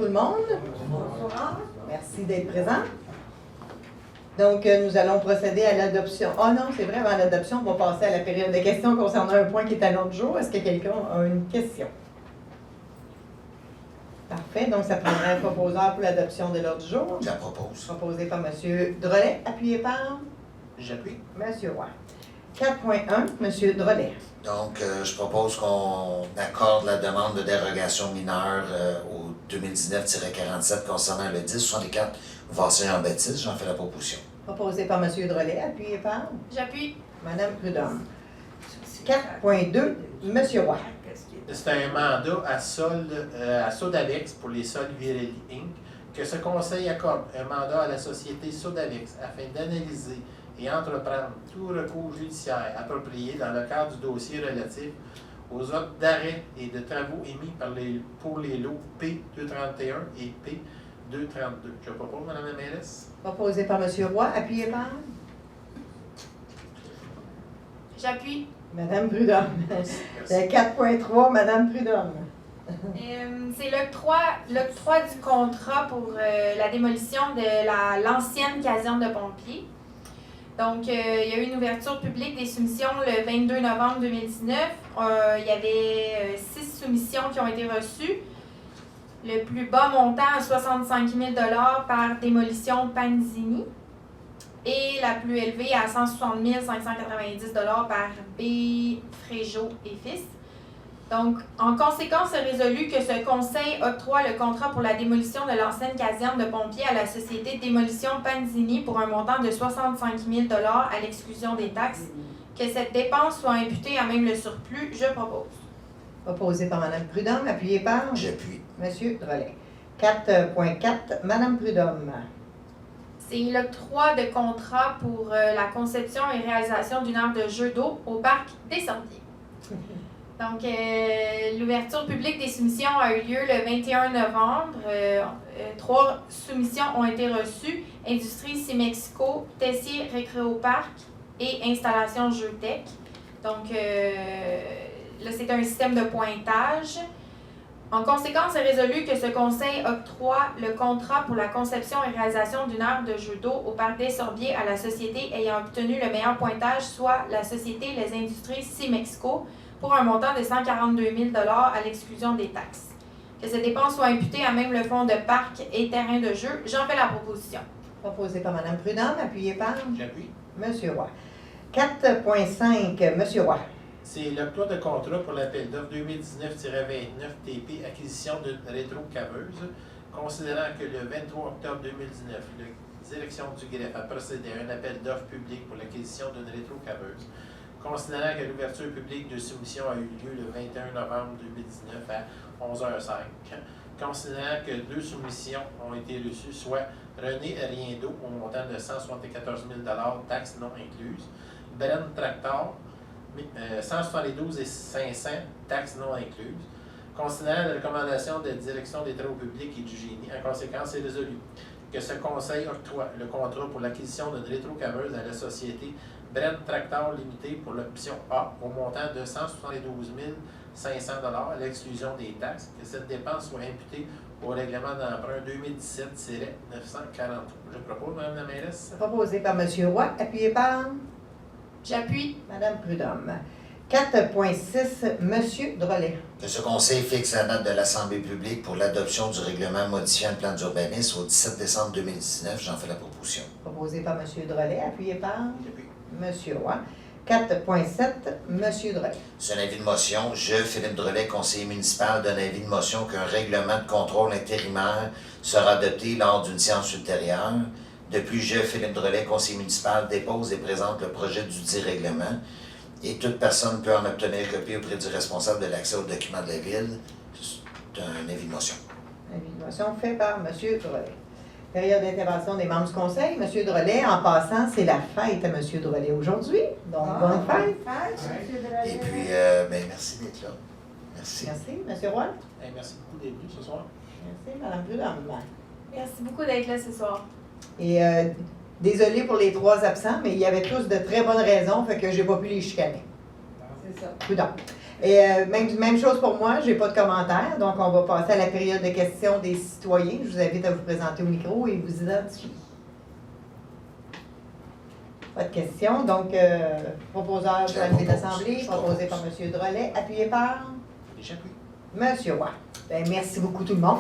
tout le monde. Bonsoir. Merci d'être présent. Donc, nous allons procéder à l'adoption. Ah non, c'est vrai, avant l'adoption, on va passer à la période de questions concernant un point qui est à l'ordre du jour. Est-ce que quelqu'un a une question? Parfait. Donc, ça prendrait un proposeur pour l'adoption de l'ordre du jour. Je la propose. Proposé par M. Drolet, appuyé par J'appuie. M. Roy. 4.1, M. Drolet. Donc, je propose qu'on accorde la demande de dérogation mineure au 2019-47 concernant le 1064 Vasseur-en-Baptiste. J'en fais la proposition. Proposé par M. Drolet, appuyé par J'appuie. Mme Prudhomme. 4.2, M. Roy. C'est un mandat à Sodalex pour les sols Virelli Inc. que ce conseil accorde un mandat à la société Sodalex afin d'analyser et entreprendre tout recours judiciaire approprié dans le cadre du dossier relatif aux ordres d'arrêt et de travaux émis pour les lots P231 et P232. Je propose, Mme la mairesse. Proposé par M. Roy, appuyé par J'appuie. Mme Prudhomme. Merci. 4.3, Mme Prudhomme. C'est l'octroi du contrat pour la démolition de l'ancienne caserne de pompiers. Donc, il y a eu une ouverture publique des soumissions le 22 novembre 2019. Il y avait 6 soumissions qui ont été reçues. Le plus bas montant à 65 000 $ par démolition Panzini et la plus élevée à 160 590 $ par B. Fréjot et Fils. Donc, en conséquence, c'est résolu que ce conseil octroie le contrat pour la démolition de l'ancienne caserne de pompiers à la société de démolition Panzini pour un montant de 65 000 $ à l'exclusion des taxes. Que cette dépense soit imputée à même le surplus, je propose. Proposé par Mme Prudhomme, appuyé par J'appuie. M. Drolet. 4.4, Mme Prudhomme. C'est l'octroi de contrat pour la conception et réalisation d'une aire de jeu d'eau au parc des Sorbiers. Donc, l'ouverture publique des soumissions a eu lieu le 21 novembre. 3 soumissions ont été reçues. Industrie Simexco, Tessier Récréoparc et Installation Jeux-Tech. Donc, là, c'est un système de pointage. En conséquence, c'est résolu que ce conseil octroie le contrat pour la conception et réalisation d'une aire de jeu d'eau au parc des Sorbiers à la société ayant obtenu le meilleur pointage, soit la société Les Industries Simexco, pour un montant de 142 000 $ à l'exclusion des taxes. Que cette dépense soit imputée à même le fonds de parc et terrain de jeu, j'en fais la proposition. Proposé par Mme Prudhomme, appuyé par J'appuie. M. Roy. 4.5, M. Roy. C'est l'octroi de contrat pour l'appel d'offres 2019-29 TP acquisition d'une rétrocaveuse, considérant que le 23 octobre 2019, la direction du greffe a procédé à un appel d'offres public pour l'acquisition d'une rétrocaveuse, considérant que l'ouverture publique de soumission a eu lieu le 21 novembre 2019 à 11h05, considérant que 2 soumissions ont été reçues, soit René Riendo au montant de 174 000 $, taxes non incluses, Bren Tractor, 172 500, taxes non incluses. Considérant la recommandation de la direction des travaux publics et du génie, en conséquence, c'est résolu que ce conseil octroie le contrat pour l'acquisition d'une rétrocaveuse à la société Bren Tractor Limité pour l'option A au montant de 172 500 $ à l'exclusion des taxes, que cette dépense soit imputée au règlement d'emprunt 2017-943. Je propose, Mme la mairesse. Proposé par M. Roy, appuyé par J'appuie. Mme Prudhomme. 4.6, M. Drolet. Que ce conseil fixe la date de l'Assemblée publique pour l'adoption du règlement modifiant le plan d'urbanisme au 17 décembre 2019. J'en fais la proposition. Proposé par M. Drolet, appuyé par J'appuie. M. Roy. 4.7, M. Drolet. C'est un avis de motion. Je, Philippe Drolet, conseiller municipal, donne avis de motion qu'un règlement de contrôle intérimaire sera adopté lors d'une séance ultérieure. De plus, je, Philippe Drolet, conseiller municipal, dépose et présente le projet du dit règlement. Et toute personne peut en obtenir copie auprès du responsable de l'accès aux documents de la ville. C'est un avis de motion. Avis de motion fait par M. Drolet. Période d'intervention des membres du conseil. M. Drolet, en passant, c'est la fête à M. Drolet aujourd'hui. Donc, bonne fête. Et puis, merci d'être là. Merci. Merci. M. Roy. Merci beaucoup d'être venu ce soir. Merci, Mme Prudhomme. Merci beaucoup d'être là ce soir. Et désolé pour les 3 absents, mais il y avait tous de très bonnes raisons, fait que j'ai pas pu les chicaner. C'est ça. Prudent. Et même chose pour moi, je n'ai pas de commentaires, donc on va passer à la période de questions des citoyens. Je vous invite à vous présenter au micro et vous identifier. Pas de questions, donc proposeur de la d'Assemblée, proposé par M. Drolet, appuyé par J'appuie. M. Watt. Ben, merci beaucoup tout le monde.